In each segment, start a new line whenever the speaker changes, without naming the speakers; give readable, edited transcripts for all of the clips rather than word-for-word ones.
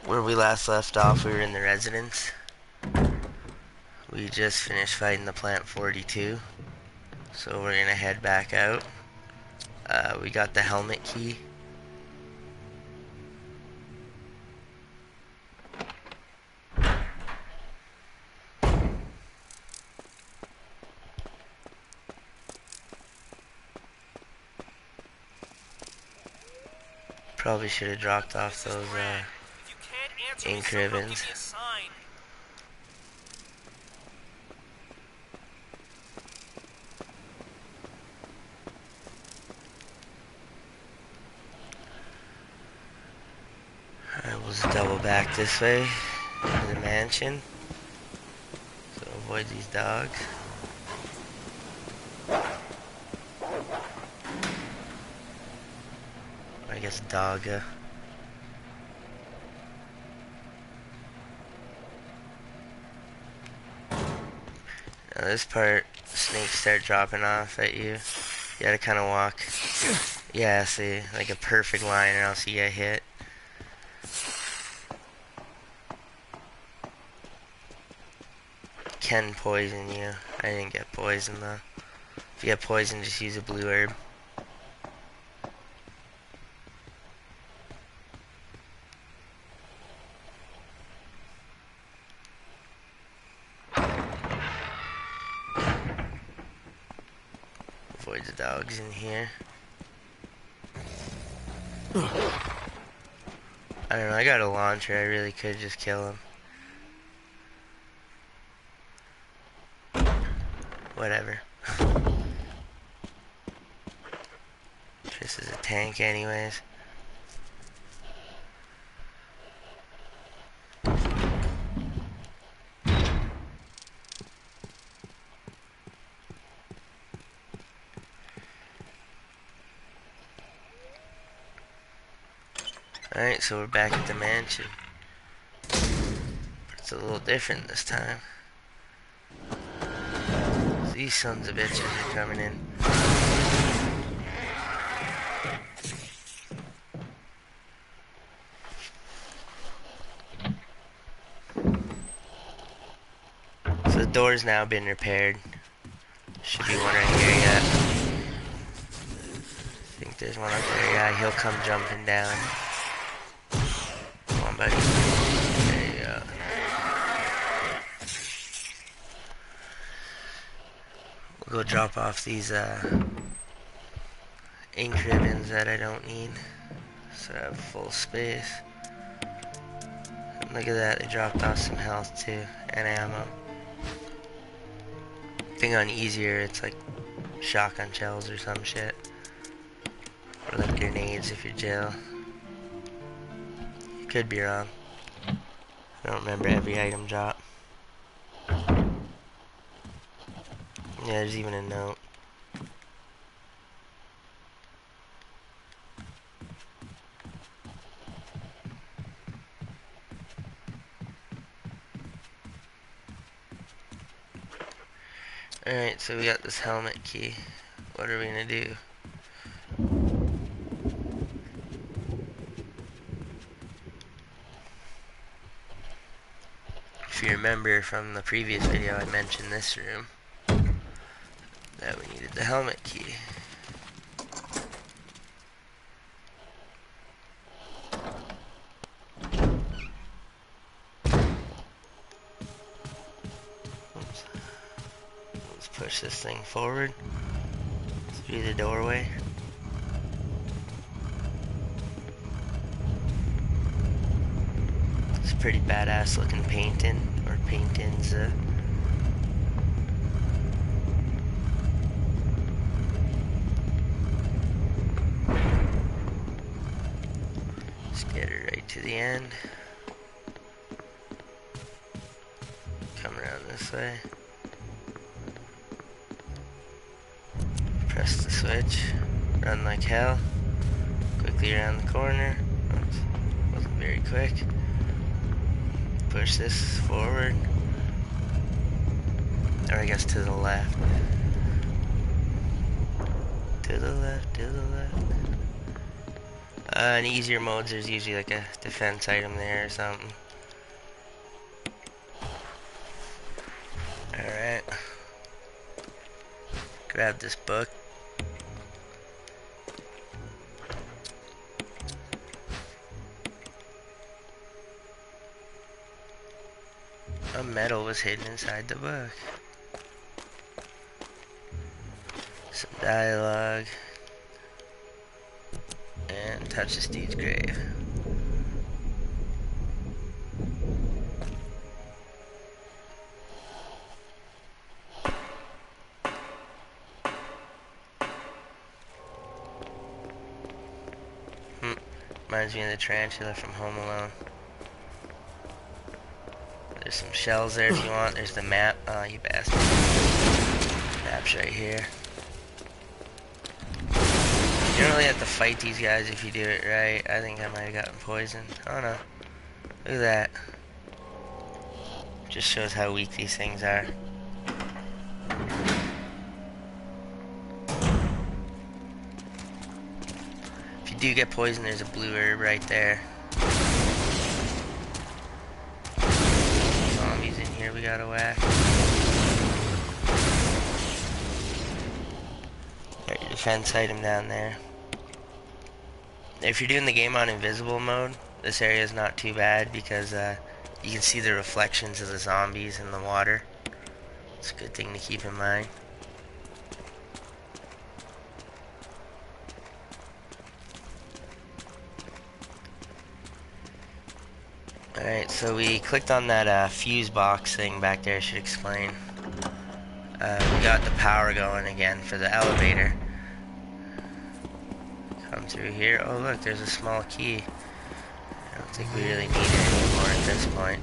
Where we last left off, we were in the residence. We just finished fighting the Plant 42, so we're gonna head back out. We got the helmet key. Probably should have dropped off those ink ribbons. Alright, we'll just double back this way to the mansion. So avoid these dogs. I guess dogga. Now this part, snakes start dropping off at you. You gotta kind of walk. Yeah, see, like a perfect line or else you get hit. Can poison you. I didn't get poisoned though. If you get poisoned, just use a blue herb. Avoid the dogs in here. I don't know, I got a launcher, I really could just kill him. Whatever. This is a tank anyways. Alright, so we're back at the mansion. But it's a little different this time. These sons of bitches are coming in. So the door's now been repaired. Should be one right here yet. I think there's one up there. Yeah, he'll come jumping down. Come on, buddy. There you go. We'll go drop off these ink ribbons that I don't need, so I have full space. And look at that, they dropped off some health too, and ammo. I think on easier it's like shotgun shells or some shit. Or like grenades if you're jail. Could be wrong. I don't remember every item drop. Yeah, there's even a note. Alright, so we got this helmet key. What are we gonna do? If you remember from the previous video, I mentioned this room. That we needed the helmet key. Oops. Let's push this thing forward through the doorway. It's pretty badass looking painting, or paintings. Get her right to the end. Come around this way. Press the switch. Run like hell. Quickly around the corner. Oops. Wasn't very quick. Push this forward. Or I guess to the left. To the left, to the left. In easier modes, there's usually like a defense item there or something. Alright. Grab this book. A medal was hidden inside the book. Some dialogue. And touch this dude's grave. Reminds me of the tarantula from Home Alone. There's some shells there if you want. There's the map. Oh, you bastard. Map's right here. You don't really have to fight these guys if you do it right. I think I might have gotten poisoned. Oh no. Look at that. Just shows how weak these things are. If you do get poisoned, there's a blue herb right there. Zombies in here we gotta whack. Got your defense item down there. If you're doing the game on invisible mode, this area is not too bad because you can see the reflections of the zombies in the water. It's a good thing to keep in mind. Alright, so we clicked on that fuse box thing back there. I should explain. We got the power going again for the elevator. Come through here. Oh look, there's a small key. I don't think we really need it anymore at this point.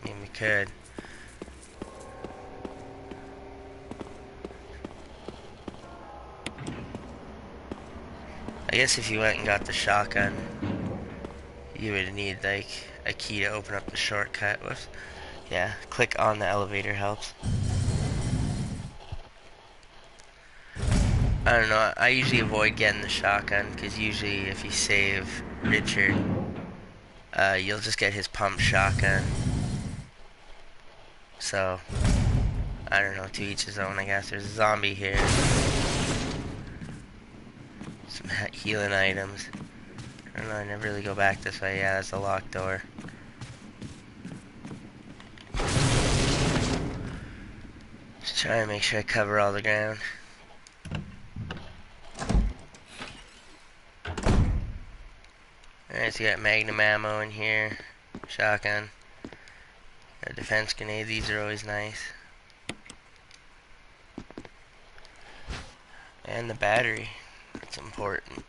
I mean, we could. I guess if you went and got the shotgun, you would need like a key to open up the shortcut. Whoops. Yeah, click on the elevator helps. I don't know, I usually avoid getting the shotgun because usually if you save Richard, you'll just get his pump shotgun. So, I don't know, to each his own I guess. There's a zombie here. Some healing items. I don't know, I never really go back this way. Yeah, that's a locked door. Just trying to make sure I cover all the ground. Alright, so you got magnum ammo in here. Shotgun. Got a defense grenade. These are always nice. And the battery. It's important.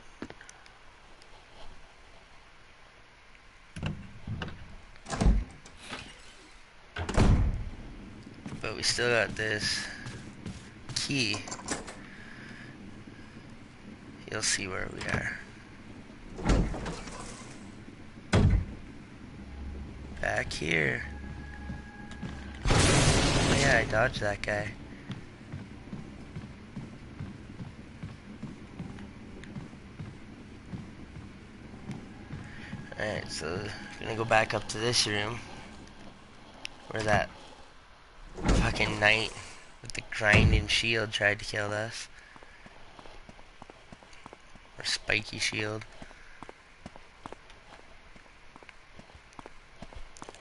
But we still got this key. You'll see where we are. Back here. Oh yeah, I dodged that guy. Alright, so we're gonna go back up to this room where that fucking knight with the grinding shield tried to kill us. Or spiky shield.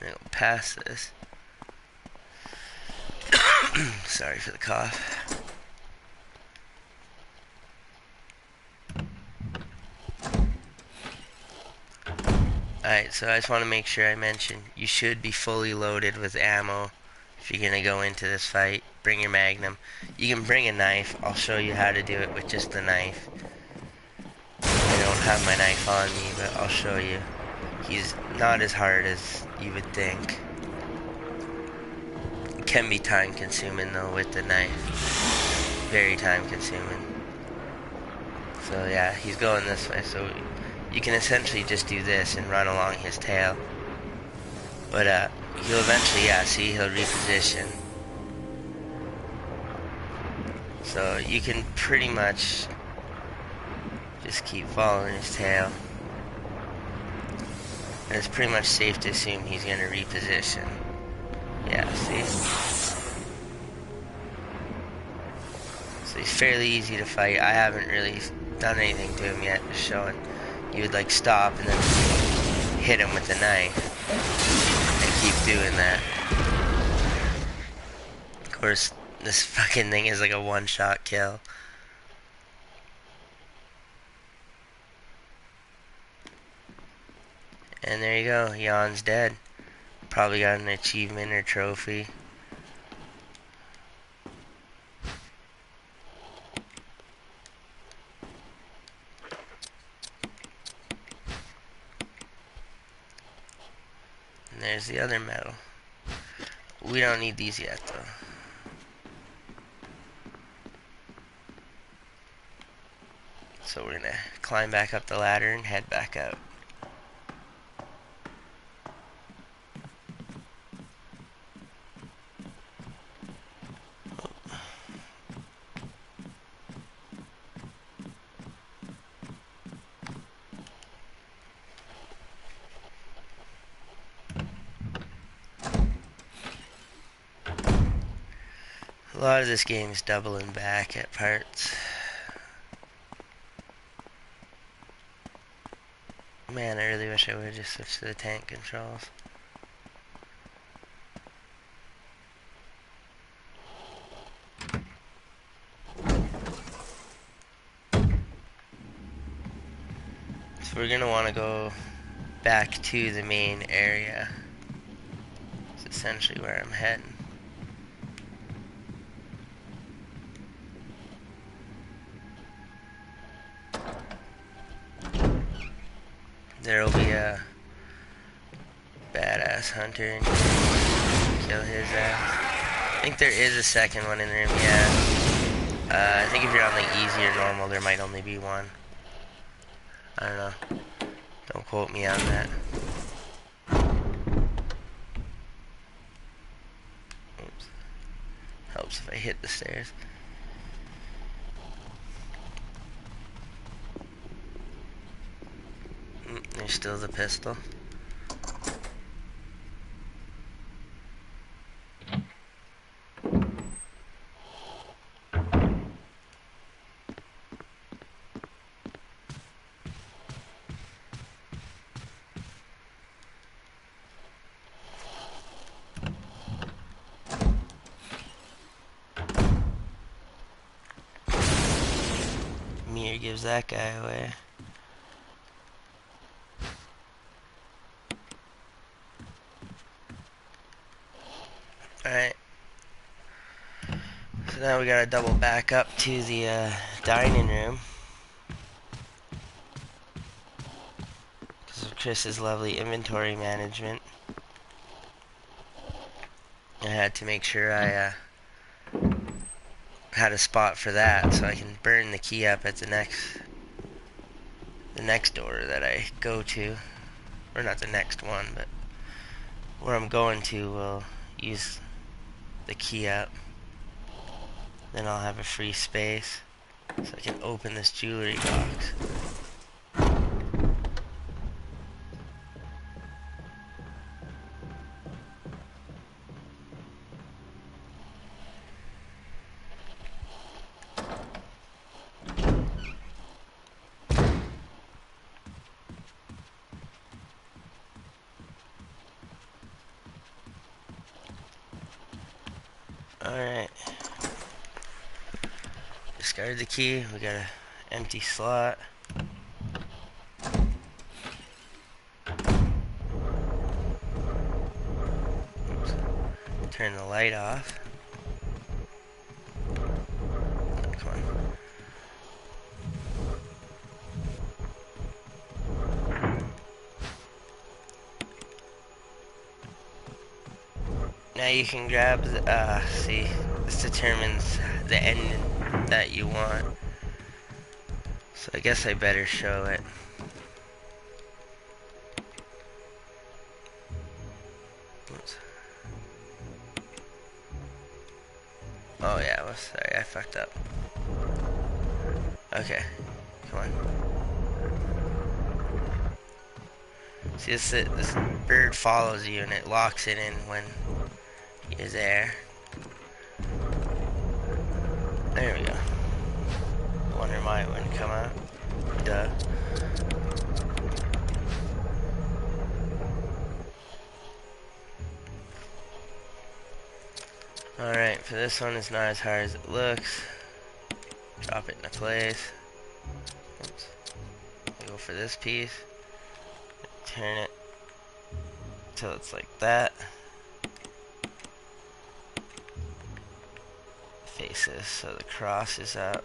I'm gonna go past this. Sorry for the cough. Alright, so I just want to make sure I mention you should be fully loaded with ammo if you're gonna go into this fight. Bring your magnum. You can bring a knife. I'll show you how to do it with just the knife. I don't have my knife on me, but I'll show you. He's not as hard as you would think. It can be time consuming though with the knife. Very time consuming. So yeah, he's going this way, so you can essentially just do this and run along his tail. But he'll eventually, yeah, see, he'll reposition. So you can pretty much just keep following his tail. And it's pretty much safe to assume he's going to reposition. Yeah, see? So he's fairly easy to fight. I haven't really done anything to him yet, just showing. You would like stop and then hit him with the knife. And keep doing that. Of course, this fucking thing is like a one-shot kill. And there you go, Jan's dead. Probably got an achievement or trophy. And there's the other medal. We don't need these yet, though. So we're gonna climb back up the ladder and head back out. A lot of this game is doubling back at parts. Man, I really wish I would have just switched to the tank controls. So we're gonna want to go back to the main area. It's essentially where I'm heading. There'll be a badass hunter and kill his ass. I think there is a second one in the room, yeah. I think if you're on like easy or normal, there might only be one. I don't know. Don't quote me on that. Oops. Helps if I hit the stairs. There's still the pistol. Mir gives that guy away. Alright. So now we gotta double back up to the dining room. Because of Chris's lovely inventory management. I had to make sure I had a spot for that so I can burn the key up at the next door that I go to. Or not the next one, but where I'm going to will use the key up. Then I'll have a free space so I can open this jewelry box. Alright. Discard the key. We got an empty slot. Oops. Turn the light off. Come on. Now you can grab the, see, this determines the ending that you want. So I guess I better show it. Oops. Oh yeah, well, sorry, I fucked up. Okay, come on. See, this bird follows you and it locks it in when you're there. There we go. Wonder why it wouldn't come out. Duh. Alright, for this one, it's not as hard as it looks. Drop it into place. Oops. Go for this piece. Turn it till it's like that. Face this so the cross is up.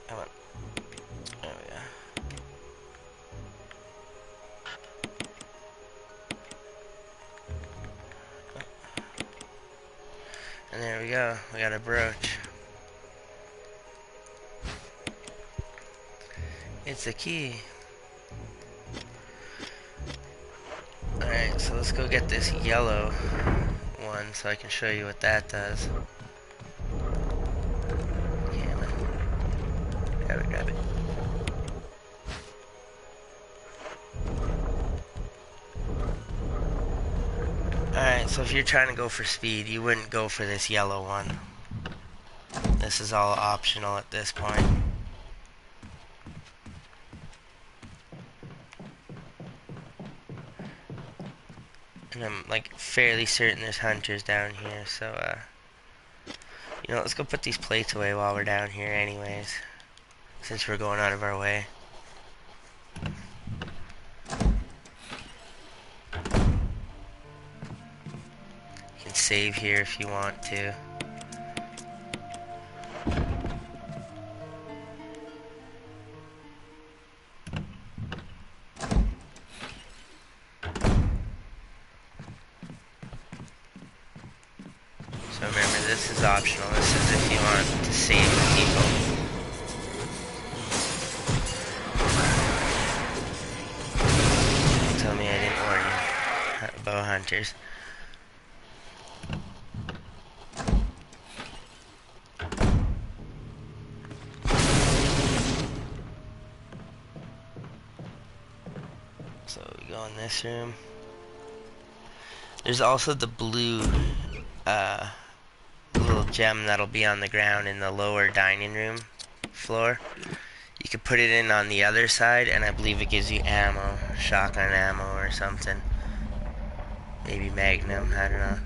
Come on. There we go. And there we go. We got a brooch. It's a key. Alright, so let's go get this yellow one so I can show you what that does. Camera. Grab it, grab it. Alright, so if you're trying to go for speed, you wouldn't go for this yellow one. This is all optional at this point. And I'm like fairly certain there's hunters down here, so you know, let's go put these plates away while we're down here anyways, since we're going out of our way. You can save here if you want to. So remember, this is optional. This is if you want to save the people. Don't tell me I didn't warn you, bow hunters. So we go in this room. There's also the blue little gem that'll be on the ground in the lower dining room floor. You could put it in on the other side, and I believe it gives you ammo, shotgun ammo or something. Maybe Magnum, I don't know.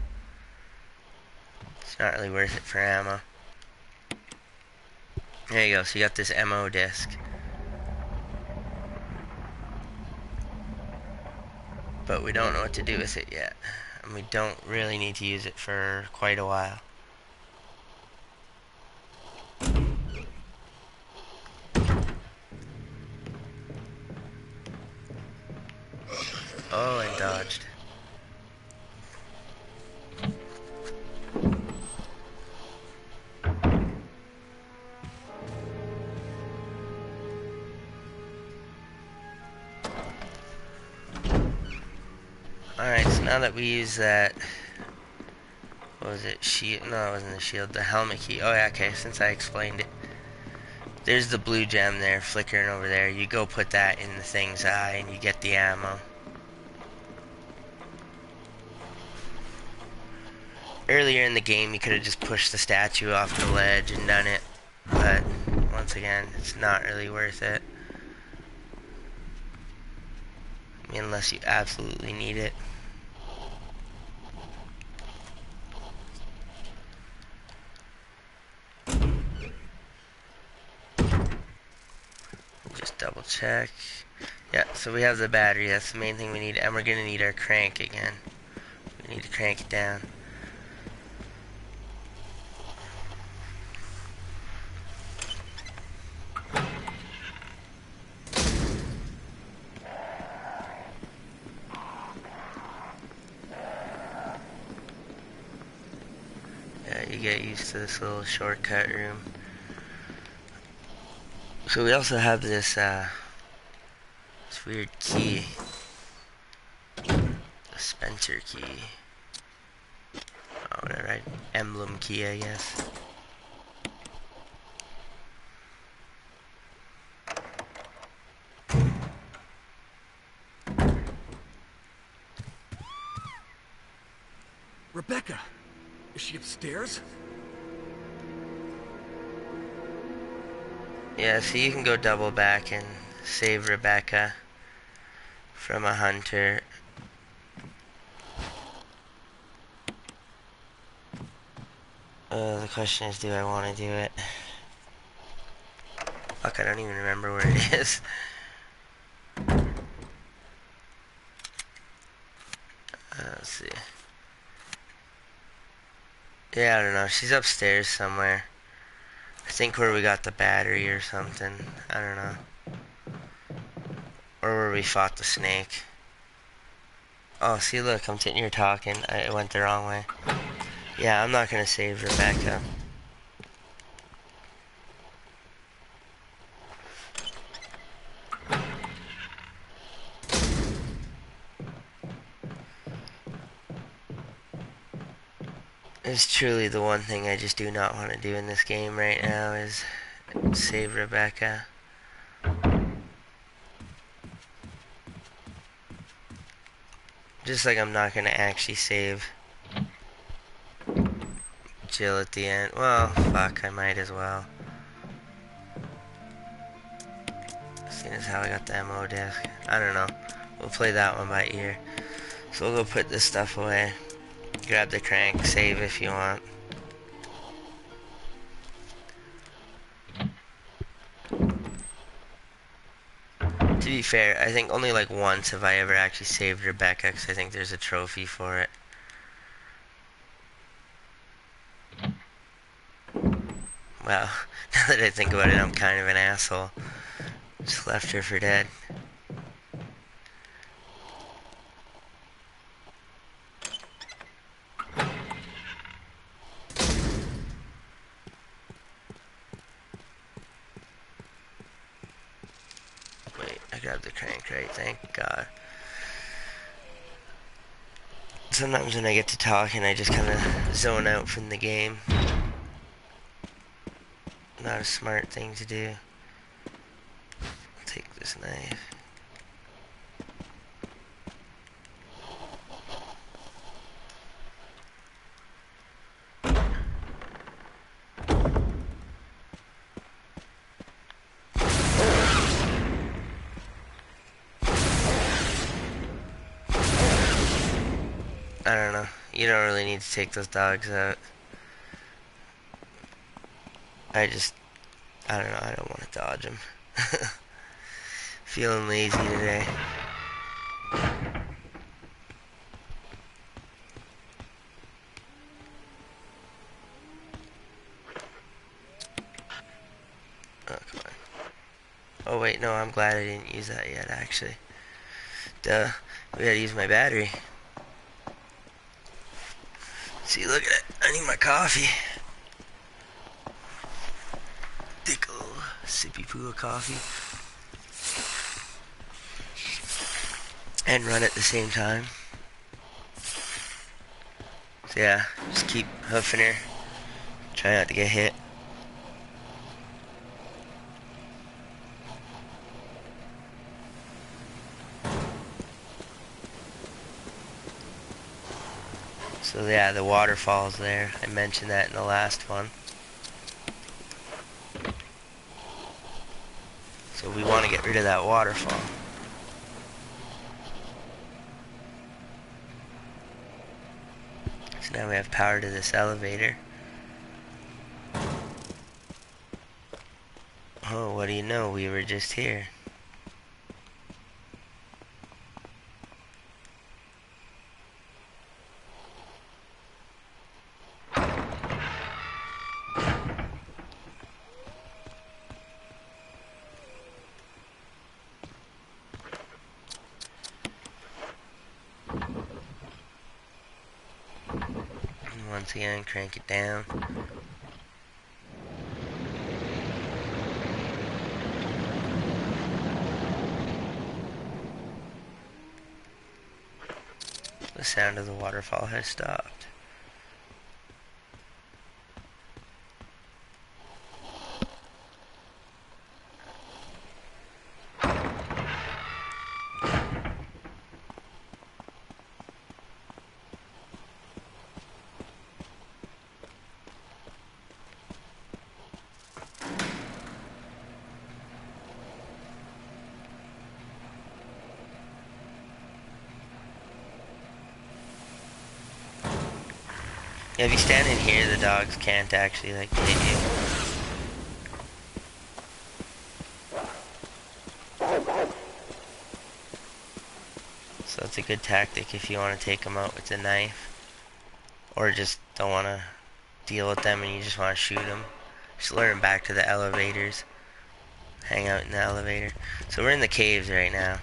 It's not really worth it for ammo. There you go, so you got this MO disc. But we don't know what to do with it yet. And we don't really need to use it for quite a while. Oh, and dodged. Alright, so now that we use that, what was it, shield? No, it wasn't the shield, the helmet key. Oh yeah, okay, since I explained it. There's the blue gem there, flickering over there. You go put that in the thing's eye and you get the ammo. Earlier in the game, you could have just pushed the statue off the ledge and done it. But, once again, it's not really worth it. I mean, unless you absolutely need it. Just double check. Yeah, so we have the battery. That's the main thing we need. And we're going to need our crank again. We need to crank it down. Yeah, you get used to this little shortcut room. So we also have this weird key. The Spencer key. whatever. Emblem key, I guess.
Rebecca! Is she upstairs?
Yeah, so you can go double back and save Rebecca from a hunter. The question is, do I want to do it? Fuck, I don't even remember where it is. Let's see. Yeah, I don't know. She's upstairs somewhere. I think where we got the battery or something. I don't know. Or where we fought the snake. Oh, see, look, I'm sitting here talking. I went the wrong way. Yeah, I'm not gonna save Rebecca. It's truly the one thing I just do not want to do in this game right now is save Rebecca. Just like I'm not gonna actually save Jill at the end. Well, fuck, I might as well. Seeing as how I got the MO disc. I don't know. We'll play that one by ear. So we'll go put this stuff away. Grab the crank, save if you want. To be fair, I think only like once have I ever actually saved Rebecca, because I think there's a trophy for it. Well, now that I think about it, I'm kind of an asshole. Just left her for dead. Wait, I grabbed the crank right, thank God. Sometimes when I get to talking, I just kind of zone out from the game. Not a smart thing to do. I'll take this knife. I don't know. You don't really need to take those dogs out. I don't know. I don't want to dodge them. Feeling lazy today. Oh, come on. Oh, wait, no, I'm glad I didn't use that yet, actually. Duh. We gotta use my battery. See, look at it. I need my coffee. Thick little sippy poo of coffee. And run at the same time. So yeah, just keep hoofing her. Try not to get hit. So yeah, the waterfall's there. I mentioned that in the last one. So we want to get rid of that waterfall. So now we have power to this elevator. Oh, what do you know? We were just here. And once again, crank it down. The sound of the waterfall has stopped. Yeah, if you stand in here, the dogs can't actually like hit you. So it's a good tactic if you want to take them out with a knife, or just don't want to deal with them and you just want to shoot them. Just lure them back to the elevators. Hang out in the elevator. So we're in the caves right now.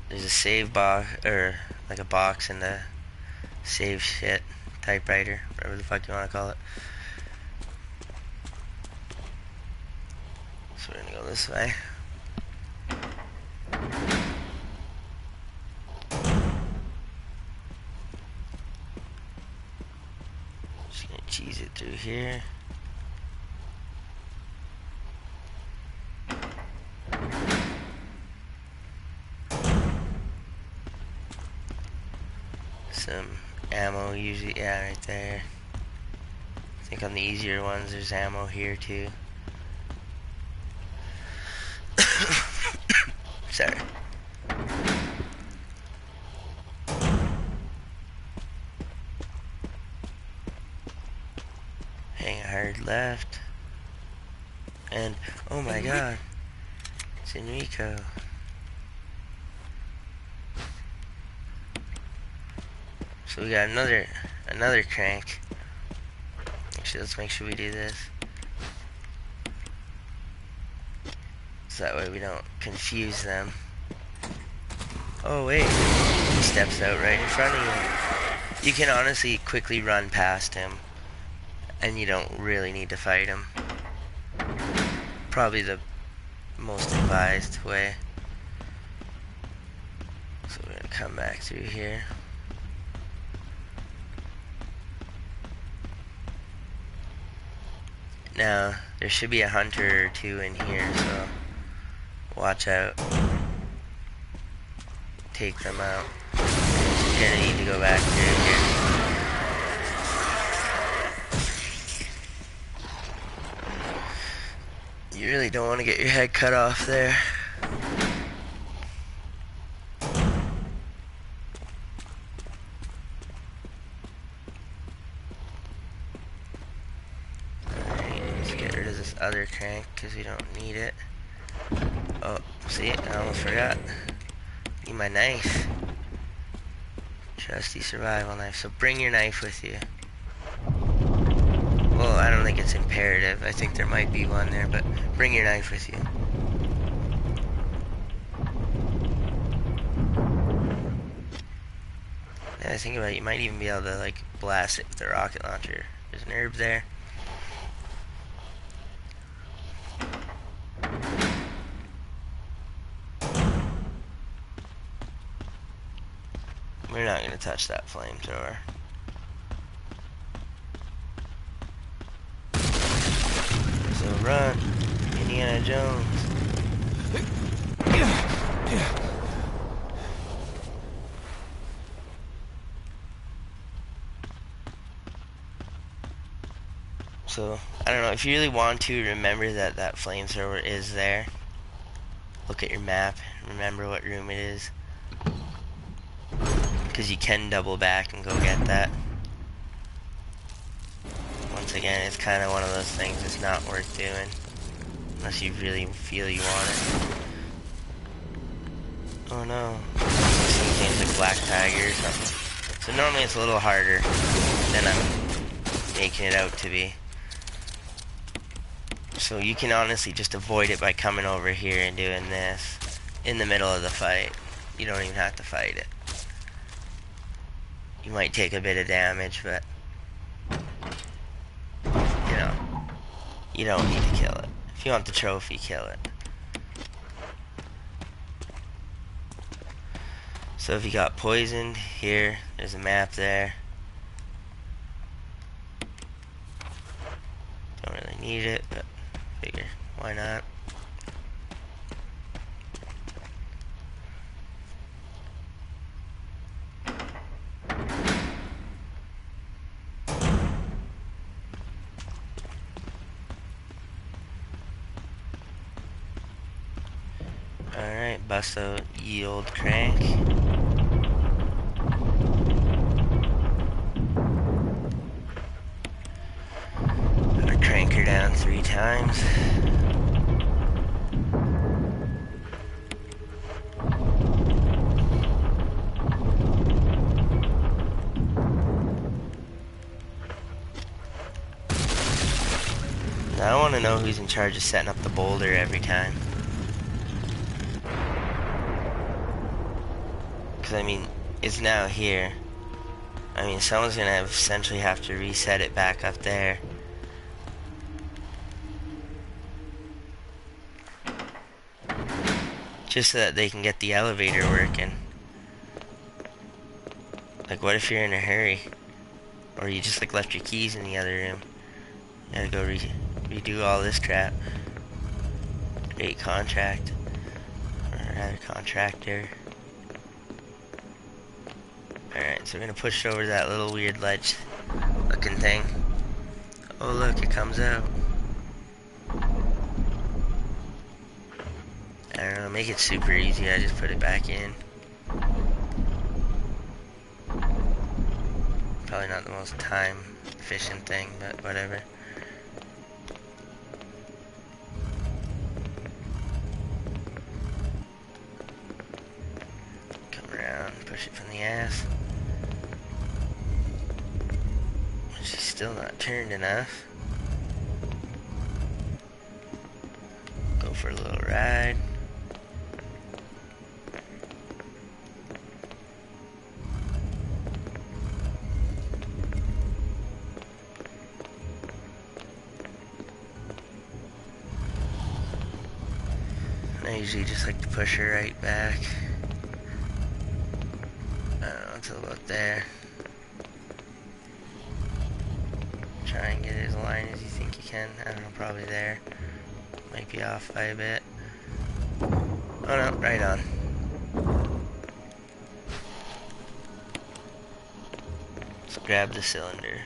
There's a save box, or like a box in the save shit typewriter, whatever the fuck you want to call it. So we're gonna go this way. Just gonna cheese it through here. Some ammo usually, yeah, right there. I think on the easier ones there's ammo here too. Sorry. Hang hard left. And, oh my god, it's Enrico. So we got another crank. Actually, let's make sure we do this. So that way we don't confuse them. Oh wait, he steps out right in front of you. You can honestly quickly run past him, and you don't really need to fight him. Probably the most advised way. So we're gonna come back through here. Now, there should be a hunter or two in here, so watch out. Take them out. You're gonna need to go back through here. You really don't want to get your head cut off there. Other crank because we don't need it. Oh, see, I almost forgot. Need my knife. Trusty survival knife. So bring your knife with you. Well, I don't think it's imperative. I think there might be one there, but bring your knife with you. Now I think about it, you might even be able to like blast it with a rocket launcher. There's an herb there. We're not going to touch that flamethrower. So run, Indiana Jones. So, I don't know, if you really want to, remember that that flamethrower is there. Look at your map, remember what room it is. Because you can double back and go get that. Once again, it's kind of one of those things that's not worth doing. Unless you really feel you want it. Oh no. Some games like Black Tiger or something. So normally it's a little harder than I'm making it out to be. So you can honestly just avoid it by coming over here and doing this in the middle of the fight. You don't even have to fight it. You might take a bit of damage, but you know, you don't need to kill it. If you want the trophy, kill it. So if you got poisoned, here, there's a map there. Don't really need it, but figure, why not? Alright, bust out ye old crank. 3 times. Now I want to know who's in charge of setting up the boulder every time. Because, I mean, it's now here. I mean, someone's going to essentially have to reset it back up there. Just so that they can get the elevator working. Like, what if you're in a hurry? Or you just, like, left your keys in the other room. You gotta go redo all this crap. Great contract. Or rather, contractor. Alright, so we're gonna push over that little weird ledge looking thing. Oh look, it comes out. I don't know, make it super easy, I just put it back in. Probably not the most time efficient thing, but whatever. Come around, push it from the ass. She's still not turned enough. Go for a little ride. I usually just like to push her right back. I don't know, until about there. Try and get it as aligned as you think you can. I don't know, probably there. Might be off by a bit. Oh no, right on. Let's grab the cylinder.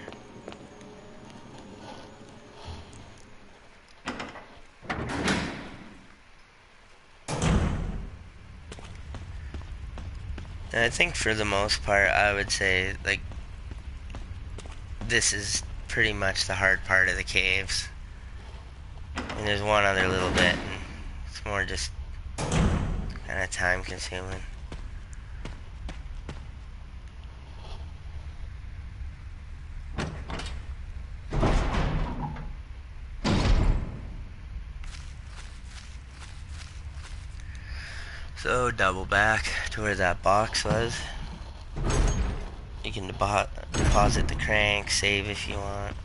And I think for the most part, I would say, like, this is pretty much the hard part of the caves. And there's one other little bit, and it's more just kind of time consuming. So double back to where that box was. You can deposit the crank, save if you want.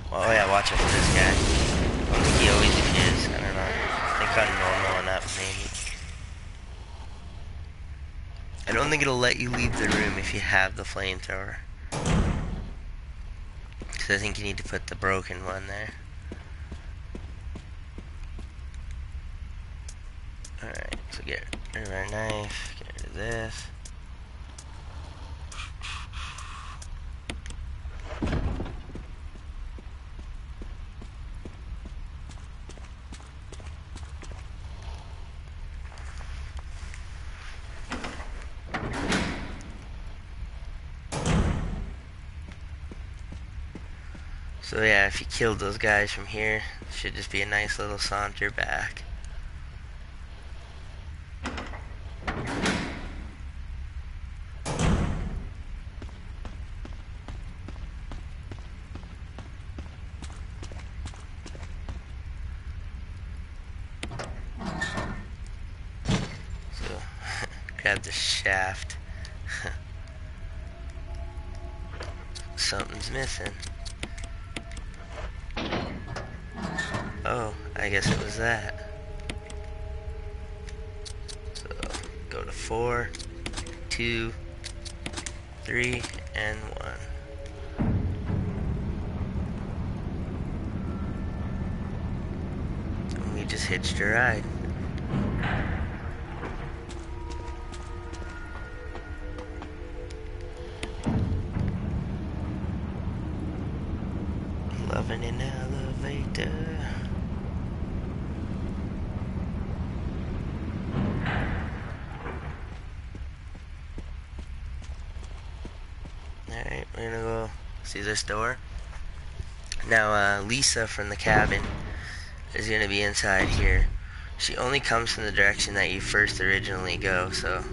Well, oh yeah, watch out for this guy. I don't think he always is. I don't know. I think on normal enough, maybe. I don't think it'll let you leave the room if you have the flamethrower. Because I think you need to put the broken one there. Alright, so get rid of our knife, get rid of this. So yeah, if you killed those guys from here, it should just be a nice little saunter back. So, grab the shaft. Something's missing. Oh, I guess it was that. So, go to 4, 2, 3, and 1. And we just hitched a ride. Loving an elevator. Alright, we're gonna go see this door. Now, Lisa from the cabin, is going to be inside here. She only comes from the direction that you first originally go, so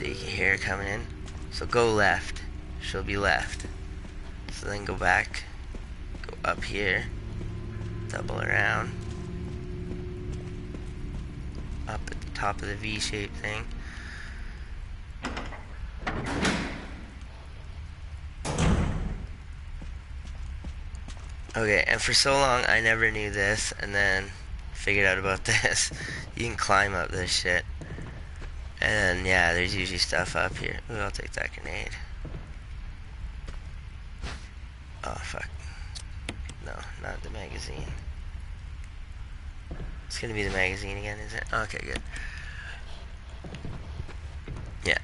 you can hear her coming in. So go left. She'll be left. So then go back. Go up here. Double around. Up at the top of the V-shaped thing. Okay, and for so long I never knew this, and then figured out about this. You can climb up this shit. And yeah, there's usually stuff up here. Ooh, I'll take that grenade. Oh, fuck. No, not the magazine. It's gonna be the magazine again, is it? Okay, good. Yeah.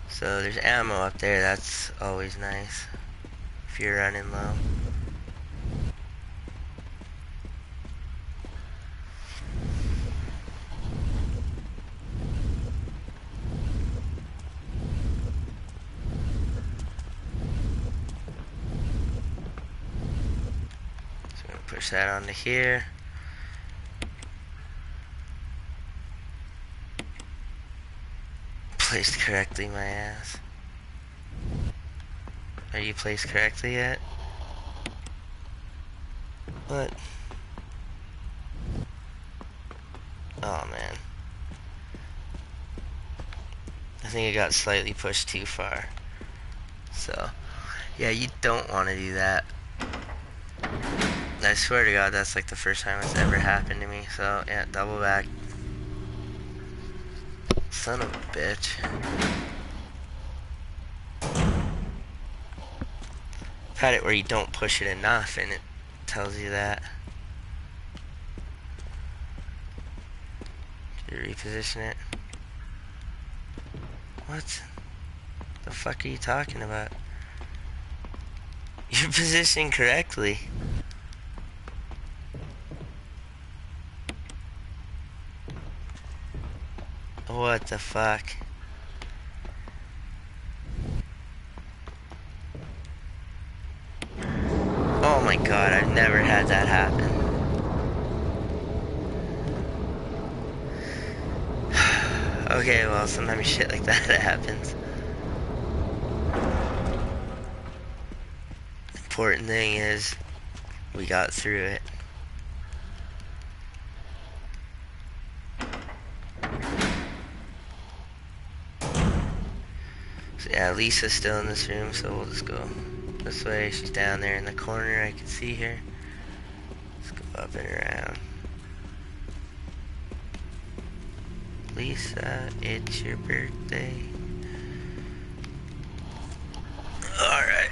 So there's ammo up there, that's always nice. If you're running low. So I'm gonna push that onto here. Placed correctly, my ass. Are you placed correctly yet? What? Oh man. I think I got slightly pushed too far. So, yeah, you don't want to do that. I swear to God, that's like the first time it's ever happened to me. So, yeah, double back. Son of a bitch. I've had it where you don't push it enough and it tells you that. Did you reposition it? What the fuck are you talking about? You're positioning correctly. What the fuck? Oh my god, I've never had that happen. Okay, well, sometimes shit like that happens. Important thing is, we got through it. So yeah, Lisa's still in this room, so we'll just go this way. She's down there in the corner, I can see her. Let's go up and around. Lisa, it's your birthday. Alright.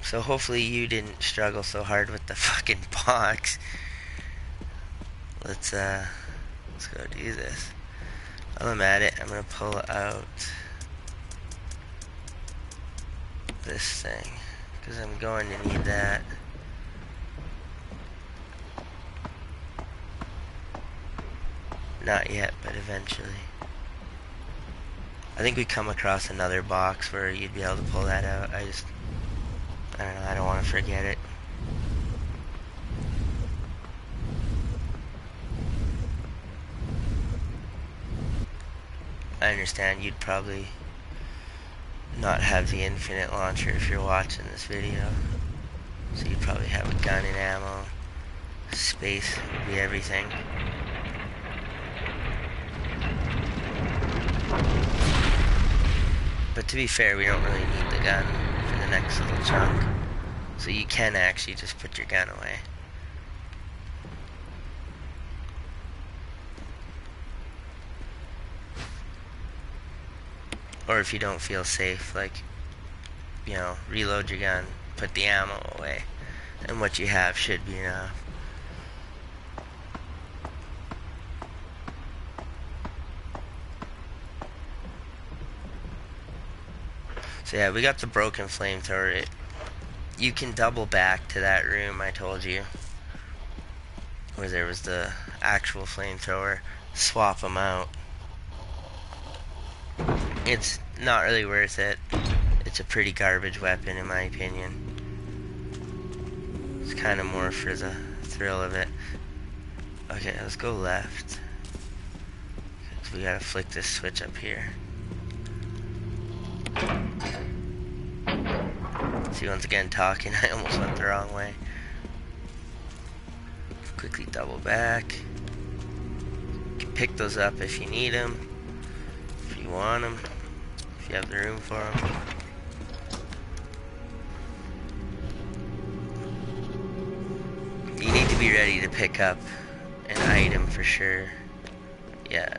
So hopefully you didn't struggle so hard with the fucking box. Let's go do this. While I'm at it, I'm gonna pull out this thing, because I'm going to need that. Not yet, but eventually. I think we come across another box where you'd be able to pull that out. I don't know, I don't want to forget it. I understand you'd probably not have the infinite launcher if you're watching this video. So you'd probably have a gun and ammo. Space would be everything. But to be fair, we don't really need the gun for the next little chunk. So you can actually just put your gun away. Or if you don't feel safe, like, you know, reload your gun, put the ammo away, and what you have should be enough. So yeah, we got the broken flamethrower. You can double back to that room I told you, where there was the actual flamethrower, swap them out. It's not really worth it. It's a pretty garbage weapon in my opinion. It's kind of more for the thrill of it. Okay, let's go left. We gotta flick this switch up here. See, once again talking, I almost went the wrong way. Quickly double back. You can pick those up if you need them, if you want them, if you have the room for them. You need to be ready to pick up an item for sure. Yeah.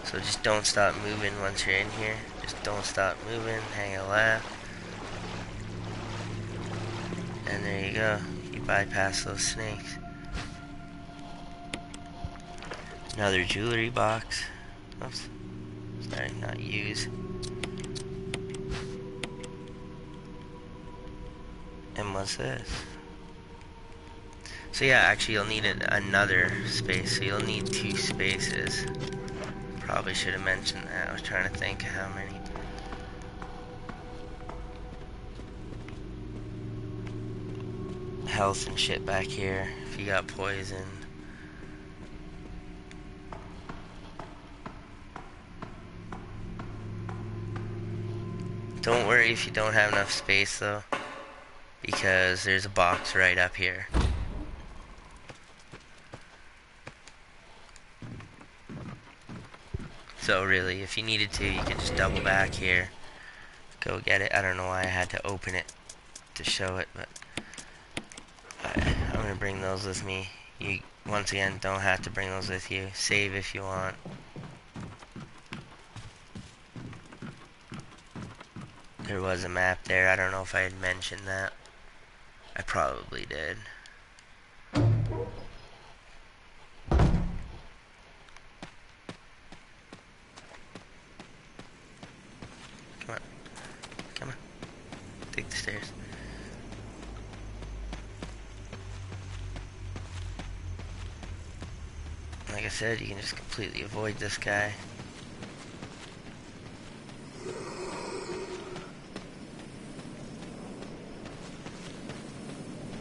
So just don't stop moving once you're in here. Just don't stop moving. Hang a left. And there you go. You bypass those snakes. Another jewelry box. Oops. Sorry, not use. And what's this? So yeah, actually you'll need another space. So you'll need 2 spaces. Probably should have mentioned that. I was trying to think how many. Health and shit back here. If you got poison. Don't worry if you don't have enough space though, because there's a box right up here. So really, if you needed to, you could just double back here, go get it. I don't know why I had to open it to show it, but I'm gonna bring those with me. You, once again, don't have to bring those with you. Save if you want. There was a map there. I don't know if I had mentioned that. I probably did. Come on. Come on. Take the stairs. Like I said, you can just completely avoid this guy.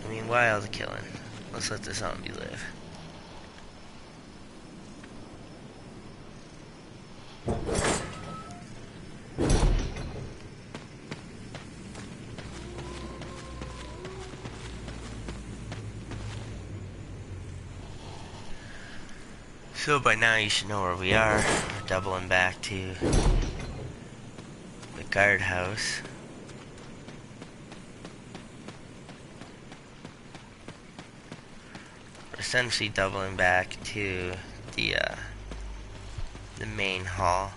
I mean, why all the killing? Let's let the zombie live. So by now you should know where we are. We're doubling back to the guardhouse. We're essentially doubling back to the main hall,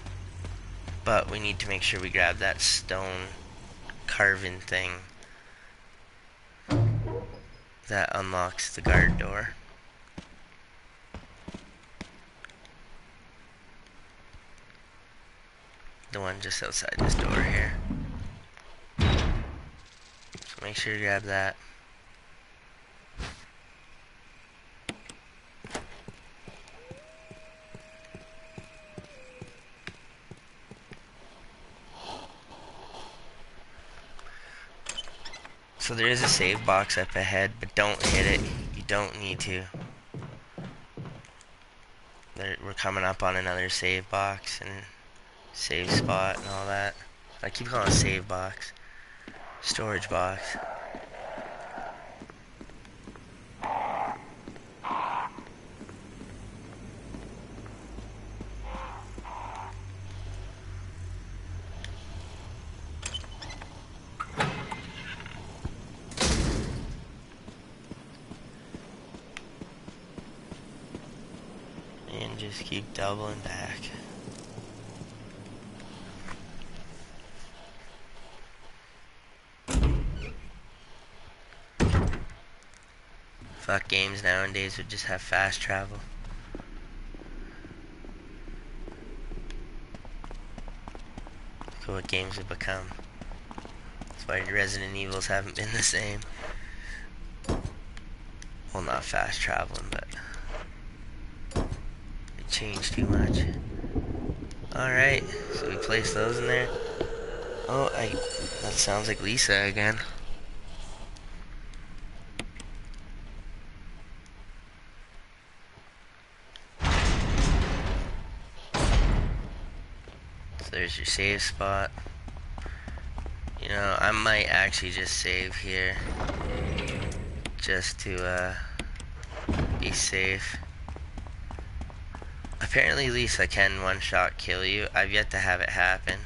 but we need to make sure we grab that stone carving thing that unlocks the guard door. The one just outside this door here. So make sure you grab that. So there is a save box up ahead, but don't hit it. You don't need to. We're coming up on another save box and save spot and all that. I keep calling it save box. Storage box. And just keep doubling back. Fuck, games nowadays would just have fast travel. Look at what games have become. That's why Resident Evils haven't been the same. Well, not fast traveling, but change too much. Alright, so we place those in there. Oh, that sounds like Lisa again. So there's your save spot. You know, I might actually just save here. Just to, be safe. Apparently Lisa can one-shot kill you. I've yet to have it happen.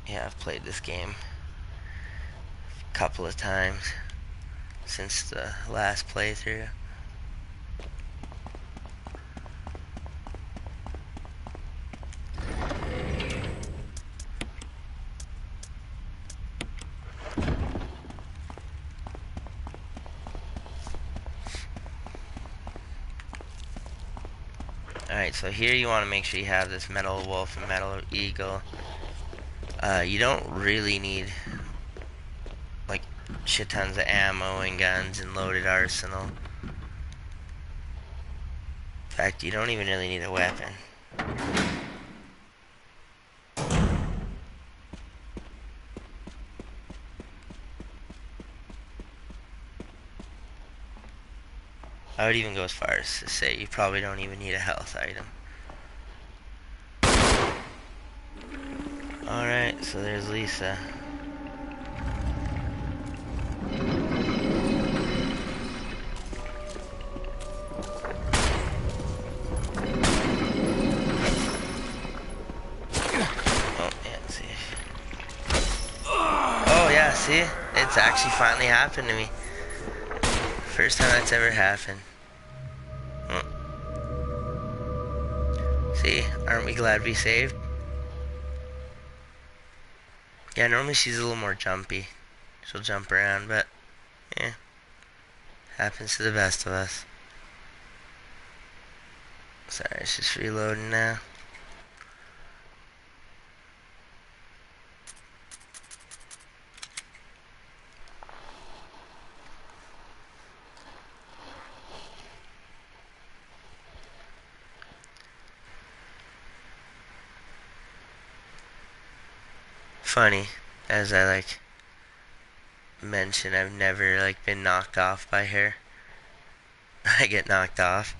Yeah, I've played this game a couple of times since the last playthrough. Alright, so here you want to make sure you have this metal wolf and metal eagle. You don't really need like shit tons of ammo and guns and loaded arsenal. In fact, you don't even really need a weapon. I would even go as far as to say you probably don't even need a health item. Alright, so there's Lisa. Oh, yeah, see. Oh, yeah, see? It's actually finally happened to me. First time that's ever happened. See? Aren't we glad we saved? Yeah, normally she's a little more jumpy. She'll jump around, but yeah. Happens to the best of us. Sorry, it's just reloading now. Funny, as I mentioned, I've never been knocked off by her. I get knocked off.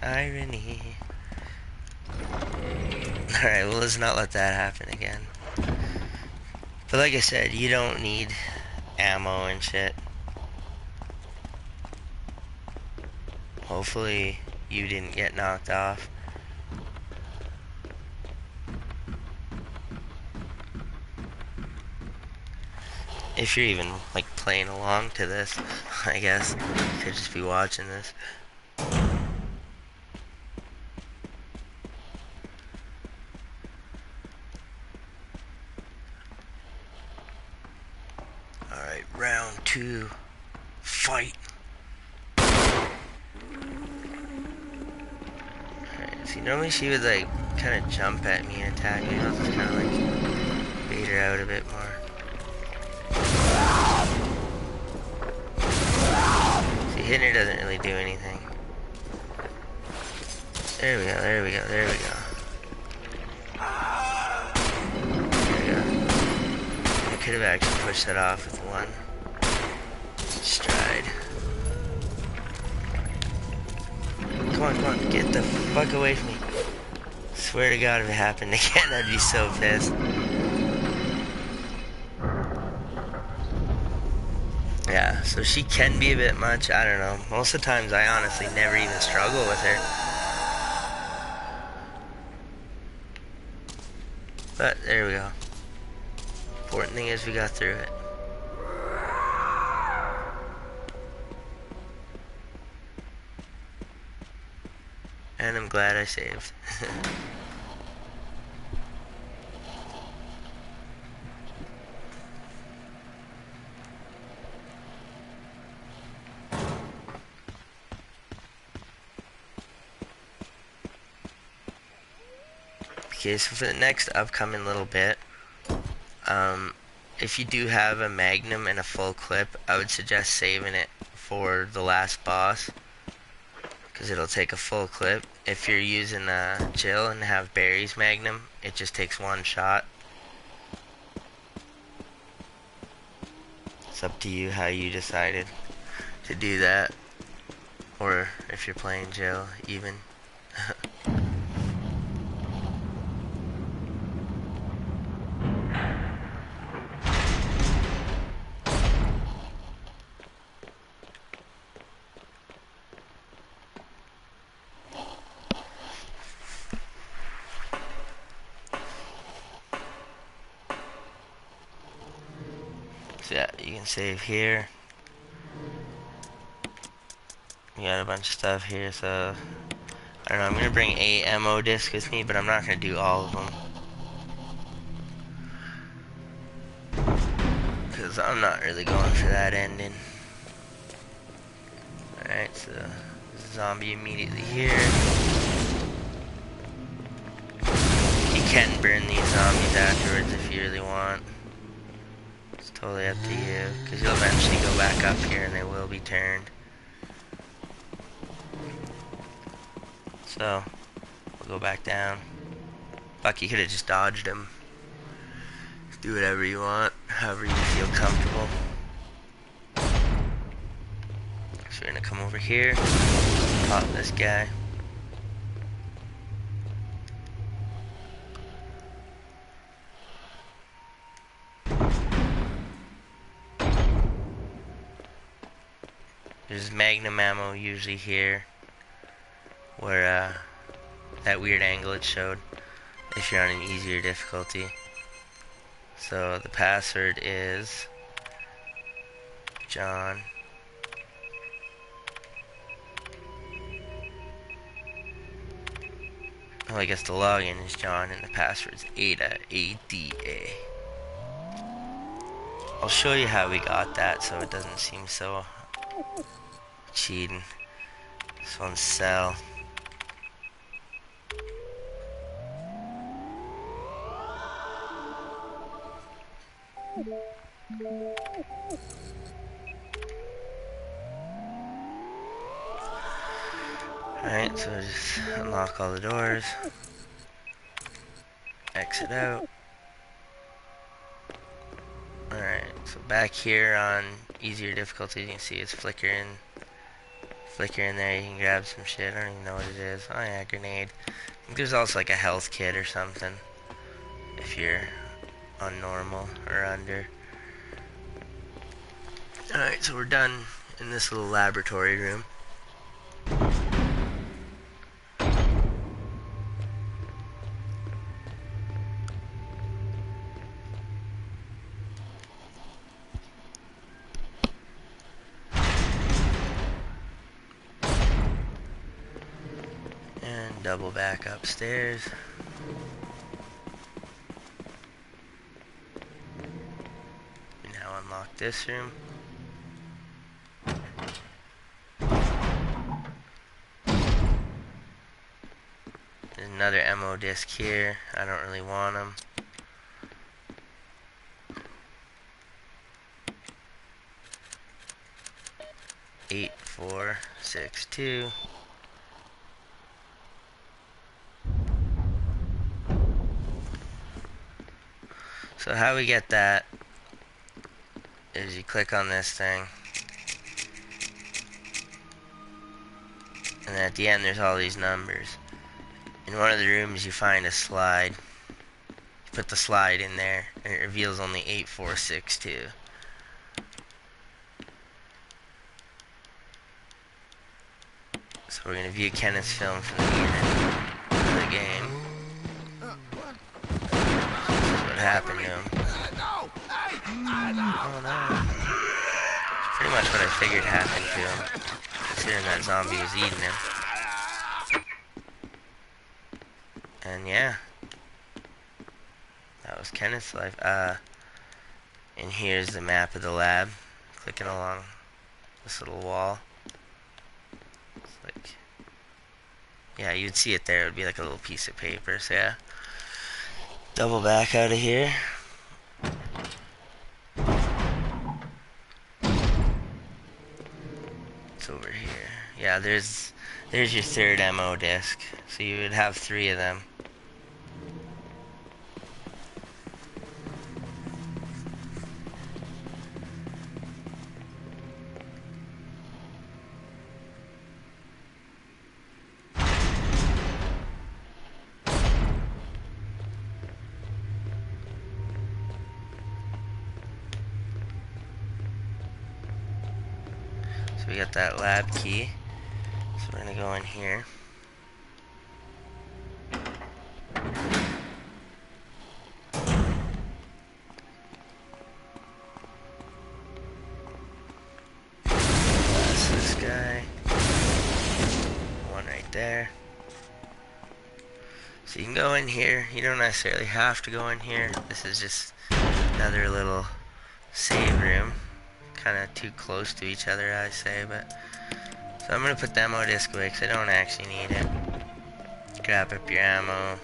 Irony. Alright, well, let's not let that happen again. But like I said, you don't need ammo and shit. Hopefully you didn't get knocked off. If you're even playing along to this, I guess you could just be watching this. Alright, round 2. Fight! Alright, see, normally she would kind of jump at me and attack me. I'll just kind of bait her out a bit more. See, hitting her doesn't really do anything. There we go, there we go, there we go. There we go. I could have actually pushed that off with one stride. Come on, come on, get the fuck away from me. Swear to God, if it happened again, I'd be so pissed. Yeah, so she can be a bit much, I don't know. Most of the times I honestly never even struggle with her. But there we go. Important thing is we got through it. And I'm glad I saved. Okay, so for the next upcoming little bit, um, if you do have a magnum and a full clip, I would suggest saving it for the last boss, because it'll take a full clip. If you're using Jill and have Barry's magnum, it just takes one shot. It's up to you how you decided to do that, or if you're playing Jill, even. So yeah, you can save here. We got a bunch of stuff here, so I don't know, I'm gonna bring a ammo disc with me, but I'm not gonna do all of them, because I'm not really going for that ending. Alright, so zombie immediately here. You can burn these zombies afterwards if you really want. It's totally up to you, because you'll eventually go back up here and they will be turned. So, we'll go back down. Fuck, you could have just dodged him. Do whatever you want, however you feel comfortable. So we're gonna come over here, pop this guy. There's magnum ammo usually here, where that weird angle it showed, if you're on an easier difficulty. So the password is John. Oh, I guess the login is John and the password is Ada, A-D-A. I'll show you how we got that so it doesn't seem so cheating. This one's Cell. Alright, so just unlock all the doors. Exit out. Alright, so back here on easier difficulty, you can see it's flickering. Flicker in there, you can grab some shit. I don't even know what it is. Oh yeah, grenade. I think there's also like a health kit or something, if you're on normal or under. Alright, so we're done in this little laboratory room. And double back upstairs. We now unlock this room. There's another ammo disc here. I don't really want them. Eight, 4, 6, 2. So how we get that is you click on this thing, and at the end there's all these numbers. In one of the rooms you find a slide. You put the slide in there and it reveals only 8462. So we're going to view Kenneth's film from the beginning of the game. This is what happened to him. Oh no. It's pretty much what I figured happened to him, considering that zombie was eating him. And yeah, that was Kenneth's life. And here's the map of the lab, clicking along this little wall. It's like, yeah, you'd see it there. It would be like a little piece of paper. So yeah, Double back out of here. It's over here. Yeah, there's your third ammo disc. So you would have 3 of them. So we got that lab key. So we're gonna go in here. That's this guy. One right there. So you can go in here. You don't necessarily have to go in here. This is just another little save room. Kind of too close to each other, I say, but... So I'm gonna put the ammo disc away because I don't actually need it. Grab up your ammo.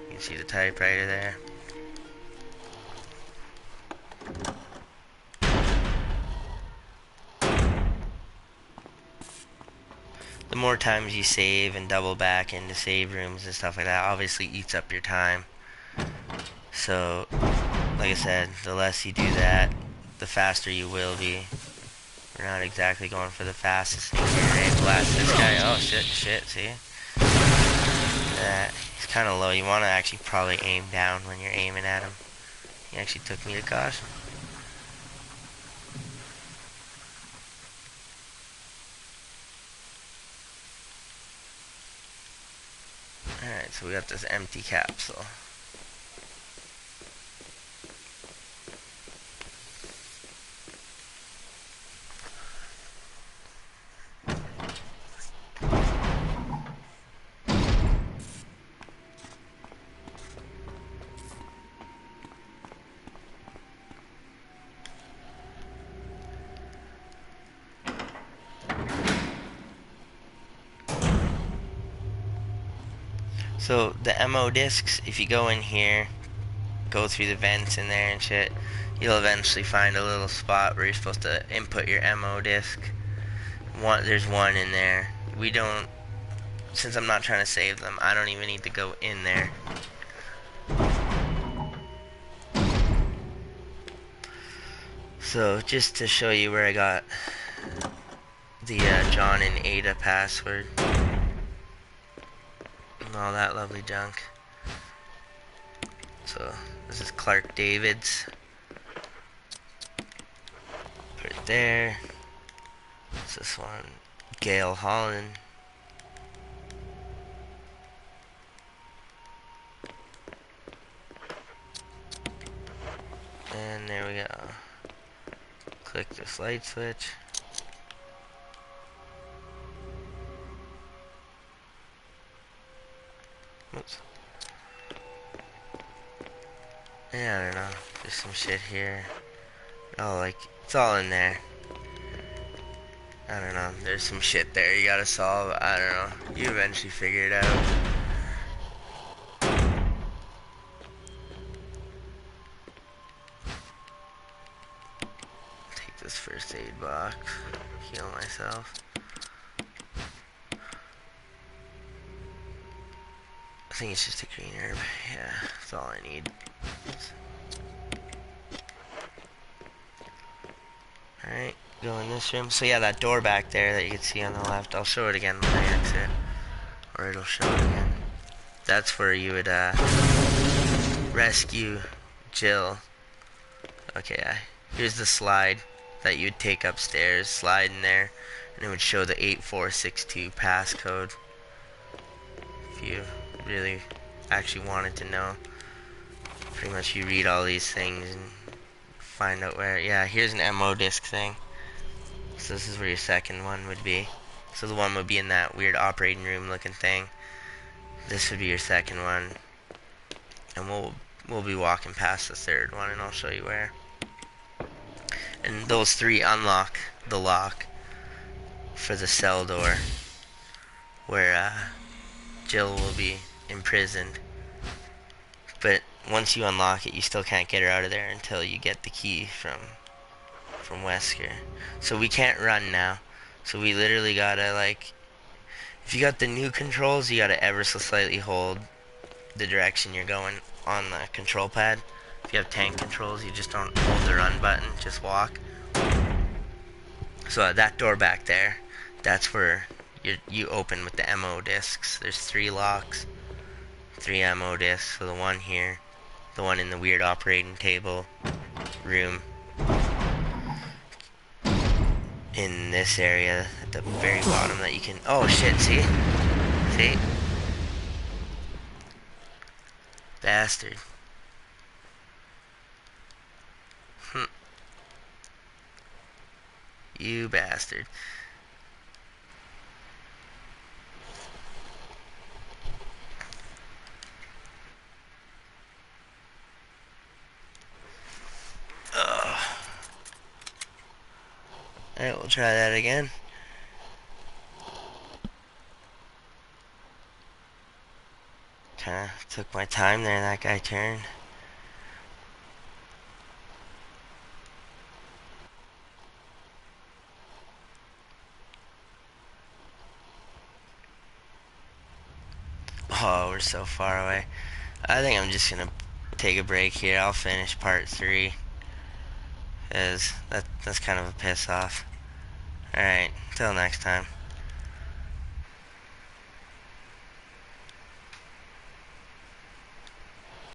You can see the typewriter there. The more times you save and double back into save rooms and stuff like that obviously eats up your time. So, like I said, the less you do that, the faster you will be. We're not exactly going for the fastest thing here, right? Blast this guy. Oh, shit, see? He's kind of low. You want to actually probably aim down when you're aiming at him. He actually took me to caution. Alright, so we got this empty capsule. So the ammo discs, if you go in here, go through the vents in there and shit, you'll eventually find a little spot where you're supposed to input your ammo disc. There's one in there. We don't, since I'm not trying to save them, I don't even need to go in there. So just to show you where I got the John and Ada password and all that lovely junk. So this is Clark David's. Put it there. What's this one? Gail Holland. And there we go. Click this light switch. Oops. Yeah, I don't know. There's some shit here. Oh, like, it's all in there. I don't know. There's some shit there you gotta solve. I don't know. You eventually figure it out. Take this first aid box. Heal myself. I think it's just a green herb. Yeah, that's all I need. Alright, go in this room. So yeah, that door back there that you can see on the left, I'll show it again when I exit. Or it'll show it again. That's where you would rescue Jill. Okay, here's the slide that you'd take upstairs. Slide in there, and it would show the 8462 passcode. If you really actually wanted to know. Pretty much you read all these things and find out where. Yeah, here's an ammo disc thing. So this is where your second one would be. So the one would be in that weird operating room looking thing. This would be your second one. And we'll be walking past the third one and I'll show you where. And those 3 unlock the lock for the cell door where Jill will be imprisoned. But once you unlock it, you still can't get her out of there until you get the key from Wesker. So we can't run now. So we literally gotta like, if you got the new controls, you gotta ever so slightly hold the direction you're going on the control pad. If you have tank controls, you just don't hold the run button, just walk. So that door back there, that's where you open with the ammo discs. There's 3 locks, 3 ammo discs. So the one here, the one in the weird operating table room, in this area at the very bottom that you can. Oh shit! See, bastard. Hm. You bastard. Ugh. Alright, we'll try that again. Kinda took my time there, that guy turned. Oh, we're so far away. I think I'm just gonna take a break here. I'll finish part 3. Because that's kind of a piss off. Alright, till next time.